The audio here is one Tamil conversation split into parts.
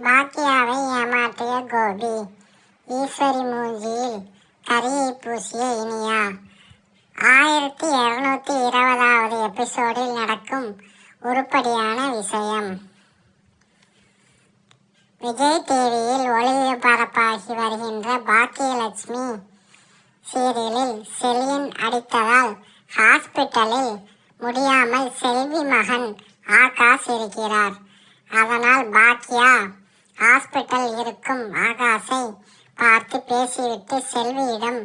பாக்கியாவை ஏமாற்றிய கோபி, ஈஸ்வரி மூஞ்சியில் கரியை பூசிய இனியா. 1220வது எபிசோடில் நடக்கும் உருப்படியான விஷயம். விஜய் டிவியில் ஒளிபரப்பாகி வருகின்ற பாக்கியலட்சுமி சீரியலில் செலியன் அடித்ததால் ஹாஸ்பிட்டலில் முடியாமல் செல்வி மகன் ஆகாஷ் இருக்கிறார். அதனால் பாக்கியா ஹாஸ்பிட்டல் இருக்கும் ஆகாஷை பார்த்து பேசிவிட்டு செல்வியிடம்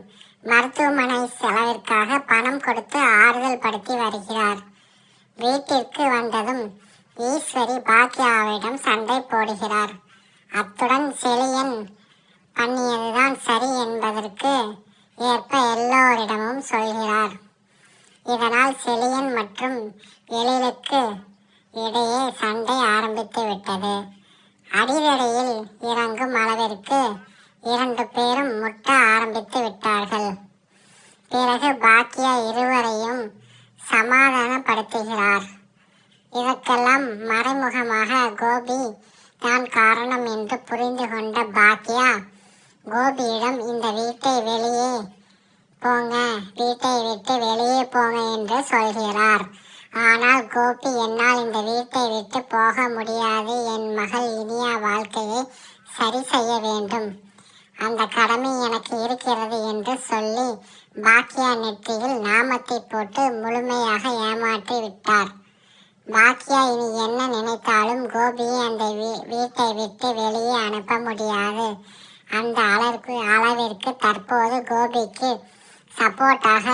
மருத்துவமனை செலவிற்காக பணம் கொடுத்து ஆறுதல் படுத்தி வருகிறார். வீட்டிற்கு வந்ததும் ஈஸ்வரி பாக்கியாவிடம் சண்டை போடுகிறார். அத்துடன் செலியன் பண்ணியதுதான் சரி என்பதற்கு ஏற்ப எல்லோரிடமும் சொல்கிறார். இதனால் செலியன் மற்றும் எழிலுக்கு இடையே சண்டை ஆரம்பித்து விட்டது. அடிதடியில் இறங்கும் அளவிற்கு 2 பேரும் முட்ட ஆரம்பித்து விட்டார்கள். பிறகு பாக்கியா இருவரையும் சமாதானப்படுத்துகிறார். இதற்கெல்லாம் மறைமுகமாக கோபி தான் காரணம் என்று புரிந்து கொண்ட பாக்கியா கோபியிடம் இந்த வீட்டை விட்டு வெளியே போங்க என்று சொல்கிறார். ஆனால் கோபி, என்னால் இந்த வீட்டை விட்டு போக முடியாது. என் மகள் இனியா வாழ்க்கையை சரி செய்ய வேண்டும். அந்த கடமை எனக்கு இருக்கிறது என்று சொல்லி பாக்கியா நெற்றியில் நாமத்தை போட்டு முழுமையாக ஏமாற்றி விட்டார். பாக்கியா இனி என்ன நினைத்தாலும் கோபியை அந்த வீட்டை விட்டு வெளியே அனுப்ப முடியாது. அந்த அளவிற்கு தற்போது கோபிக்கு சப்போர்ட்டாக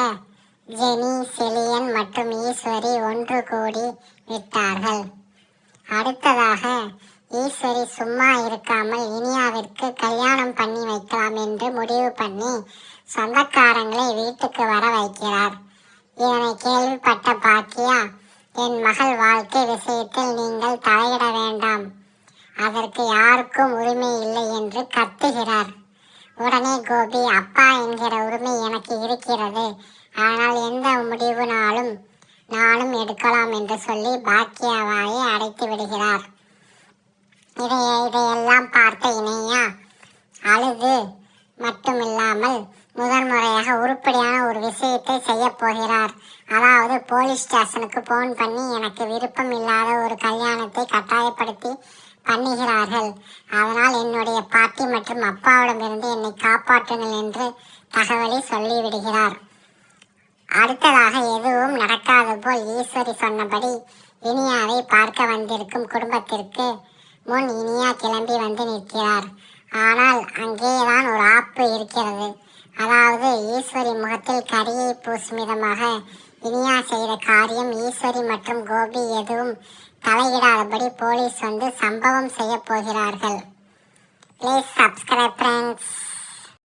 ஜெனி, செலியன் மற்றும் ஈஸ்வரி ஒன்று கூடி விட்டார்கள். அடுத்ததாக ஈஸ்வரி சும்மா இருக்காமல் இனியாவிற்கு கல்யாணம் பண்ணி வைக்கலாம் என்று முடிவு பண்ணி சொந்தக்காரங்களை வீட்டுக்கு வர வைக்கிறார். இதனை கேள்விப்பட்ட பாக்கியா, என் மகள் வாழ்க்கை விஷயத்தில் நீங்கள் தலையிட வேண்டாம், அதற்கு யாருக்கும் உரிமை இல்லை என்று கத்துகிறார். உடனே கோபி, அப்பா என்கிற உரிமை எனக்கு இருக்கிறது, ஆனால் எந்த முடிவுனாலும் நானும் எடுக்கலாம் என்று சொல்லி பாக்கியாவாயை அடைத்து விடுகிறார். இதையெல்லாம் பார்த்த இனியா அழுது மட்டுமில்லாமல் முதன்முறையாக உருப்படியான ஒரு விஷயத்தை செய்ய போகிறார். அதாவது போலீஸ் ஸ்டேஷனுக்கு போன் பண்ணி எனக்கு விருப்பம் இல்லாத ஒரு கல்யாணத்தை கட்டாயப்படுத்தி பண்ணுகிறார்கள். அதனால் என்னுடைய பாட்டி மற்றும் அப்பாவிடமிருந்து என்னை காப்பாற்றுங்கள் என்று தகவலை சொல்லிவிடுகிறார். அடுத்ததாக எதுவும் நடக்காது போல் ஈஸ்வரி சொன்னபடி இனியாவை பார்க்க வந்திருக்கும் குடும்பத்திற்கு முன் இனியா கிளம்பி வந்து நிற்கிறார். ஆனால் அங்கேதான் ஒரு ஆப்பு இருக்கிறது. அதாவது ஈஸ்வரி முகத்தில் கரியை பூசும் விதமாக இனியா செய்த காரியம் ஈஸ்வரி மற்றும் கோபி எதுவும் தலையிடாதபடி போலீஸ் வந்து சம்பவம் செய்ய போகிறார்கள். Please subscribe friends.